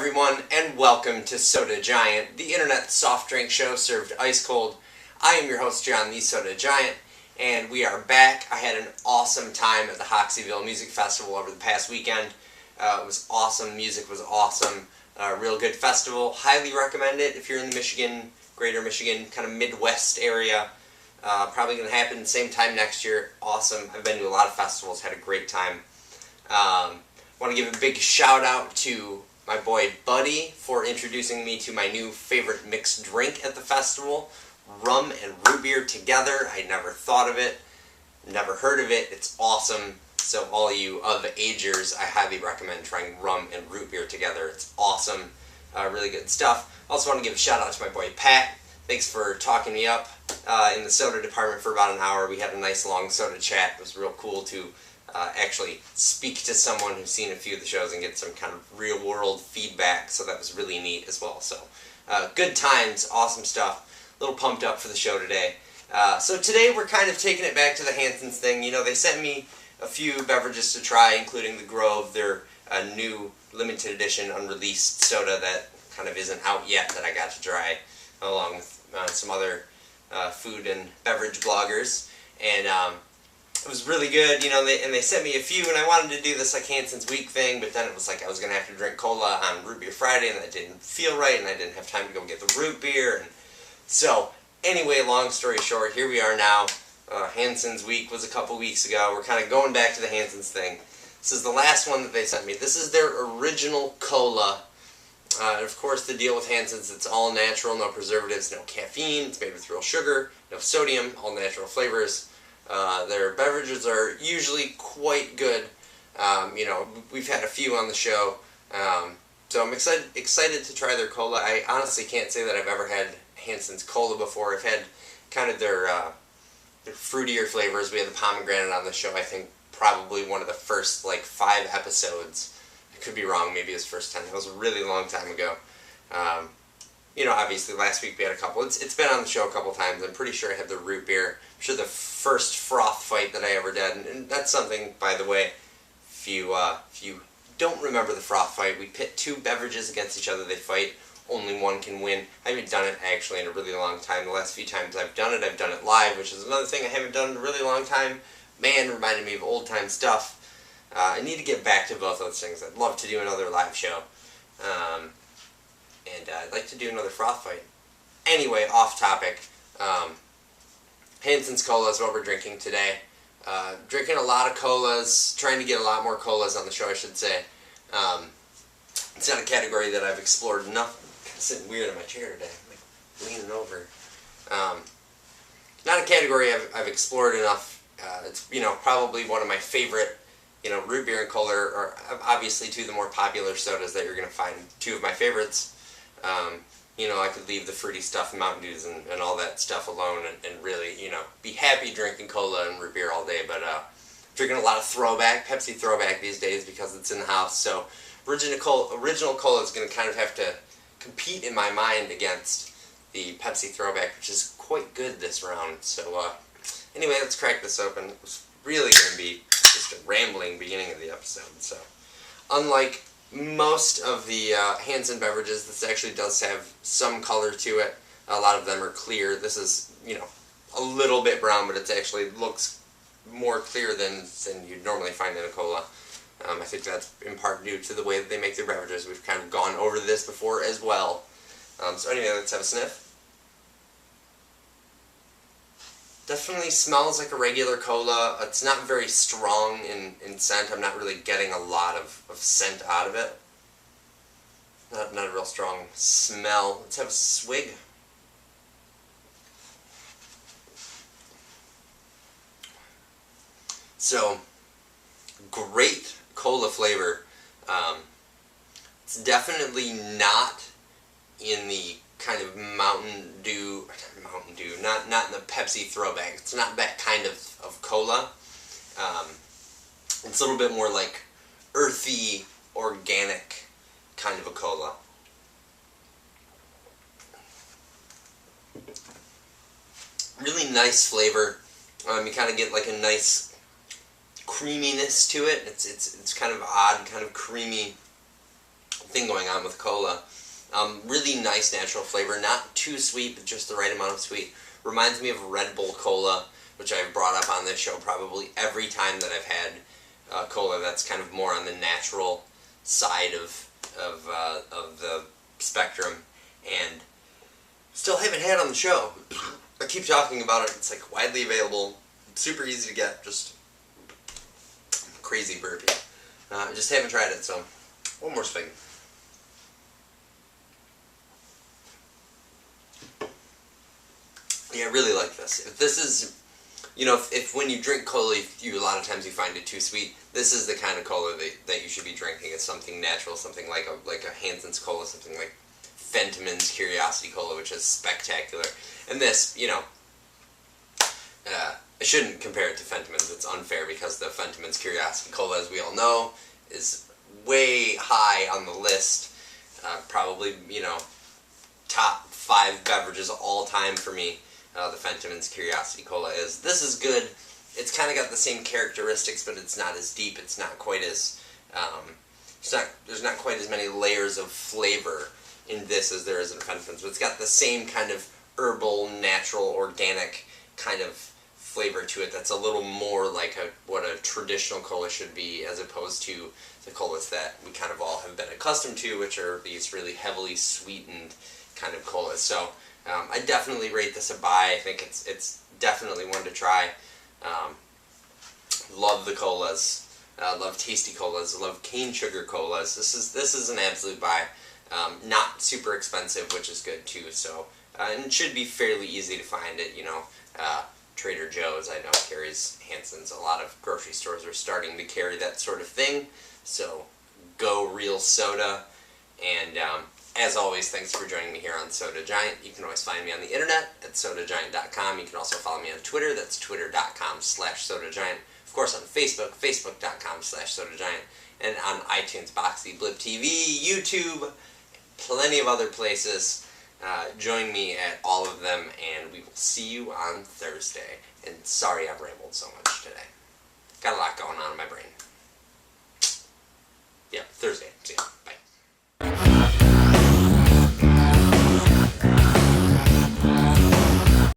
everyone, and welcome to Soda Giant, the internet soft drink show served ice cold. I am your host, John, the Soda Giant, and we are back. I had an awesome time at the Hoxeyville Music Festival over the past weekend. It was awesome. Music was awesome. Real good festival. Highly recommend it if you're in the Michigan, greater Michigan, kind of Midwest area. Probably going to happen the same time next year. Awesome. I've been to a lot of festivals, had a great time. Want to give a big shout out to my boy Buddy for introducing me to my new favorite mixed drink at the festival, rum and root beer together. I never thought of it, never heard of it. It's awesome. So all you of agers, I highly recommend trying rum and root beer together. It's awesome. Really good stuff. Also want to give a shout out to my boy Pat. Thanks for talking me up in the soda department for about an hour. We had a nice long soda chat. It was real cool to actually speak to someone who's seen a few of the shows and get some kind of real world feedback, so that was really neat as well. So good times, awesome stuff. A little pumped up for the show today. So today we're kind of taking it back to the Hansen's thing. You know, they sent me a few beverages to try, including the Grove, their new limited edition unreleased soda that kind of isn't out yet, that I got to try along with some other food and beverage bloggers. And it was really good, you know, they sent me a few, and I wanted to do this like Hansen's Week thing, but then it was like I was going to have to drink cola on Root Beer Friday, and that didn't feel right, and I didn't have time to go get the root beer. And so, anyway, long story short, here we are now. Hansen's Week was a couple weeks ago. We're kind of going back to the Hansen's thing. This is the last one that they sent me. This is their original cola. And of course, the deal with Hansen's, it's all natural, no preservatives, no caffeine, it's made with real sugar, no sodium, all natural flavors. Their beverages are usually quite good. You know, we've had a few on the show, so I'm excited to try their cola. I honestly can't say that I've ever had Hansen's cola before. I've had kind of their fruitier flavors. We had the pomegranate on the show, I think probably one of the first like 5 episodes. I could be wrong, maybe it was first 10. It was a really long time ago. You know, obviously last week we had a couple. It's been on the show a couple times. I'm pretty sure I had the root beer. I'm sure the first froth fight that I ever did, and that's something, by the way, if you don't remember the froth fight, we pit 2 beverages against each other, they fight, only one can win. I haven't done it actually in a really long time. The last few times I've done it live, which is another thing I haven't done in a really long time. Man, reminded me of old time stuff. I need to get back to both those things. I'd love to do another live show. And I'd like to do another froth fight. Anyway, off topic. Hansen's Cola is what we're drinking today. Drinking a lot of colas, trying to get a lot more colas on the show, I should say. It's not a category that I've explored enough. I'm sitting weird in my chair today. I'm like leaning over. Not a category I've explored enough. It's, you know, probably one of my favorite. You know, root beer and cola are obviously 2 of the more popular sodas that you're going to find. 2 of my favorites. You know, I could leave the fruity stuff, Mountain Dews, and all that stuff alone, and really, you know, be happy drinking cola and root beer all day. But drinking a lot of throwback, Pepsi throwback these days because it's in the house. So original cola is going to kind of have to compete in my mind against the Pepsi throwback, which is quite good this round. So anyway, let's crack this open. It was really going to be just a rambling beginning of the episode. So unlike most of the Hansen beverages, this actually does have some color to it. A lot of them are clear. This is, you know, a little bit brown, but it actually looks more clear than you'd normally find in a cola. I think that's in part due to the way that they make their beverages. We've kind of gone over this before as well. So anyway, let's have a sniff. Definitely smells like a regular cola. It's not very strong in scent. I'm not really getting a lot of scent out of it. Not a real strong smell. Let's have a swig. So, great cola flavor. It's definitely not in the kind of Mountain Dew, not in the Pepsi throwback. It's not that kind of cola. It's a little bit more like earthy, organic kind of a cola. Really nice flavor. You kind of get like a nice creaminess to it. It's kind of odd, kind of creamy thing going on with cola. Really nice natural flavor, not too sweet, but just the right amount of sweet. Reminds me of Red Bull Cola, which I've brought up on this show probably every time that I've had cola. That's kind of more on the natural side of the spectrum, and still haven't had on the show. I keep talking about it. It's like widely available, super easy to get. Just crazy burpee. Just haven't tried it. So one more swig. Yeah, I really like this. If this is, if when you drink cola, a lot of times you find it too sweet. This is the kind of cola that you should be drinking. It's something natural, something like a Hansen's cola, something like Fentiman's Curiosity Cola, which is spectacular. And this, I shouldn't compare it to Fentiman's. It's unfair because the Fentiman's Curiosity Cola, as we all know, is way high on the list. Probably, top 5 beverages of all time for me. The Fentiman's Curiosity Cola is. This is good. It's kind of got the same characteristics, but it's not as deep. It's not quite as there's not quite as many layers of flavor in this as there is in Fentiman's. But it's got the same kind of herbal, natural, organic kind of flavor to it. That's a little more like what a traditional cola should be, as opposed to the colas that we kind of all have been accustomed to, which are these really heavily sweetened kind of colas. So I definitely rate this a buy. I think it's definitely one to try. Love the colas. Love tasty colas. Love cane sugar colas. This is an absolute buy. Not super expensive, which is good too. So and it should be fairly easy to find it. Trader Joe's, I know, carries Hansen's. A lot of grocery stores are starting to carry that sort of thing. So go Real Soda. And as always, thanks for joining me here on Soda Giant. You can always find me on the internet at sodagiant.com. You can also follow me on Twitter. That's twitter.com/sodagiant. Of course, on Facebook, facebook.com/sodagiant. And on iTunes, Boxy, Blip TV, YouTube, plenty of other places. Join me at all of them, and we will see you on Thursday. And sorry I've rambled so much today. Got a lot going on in my brain.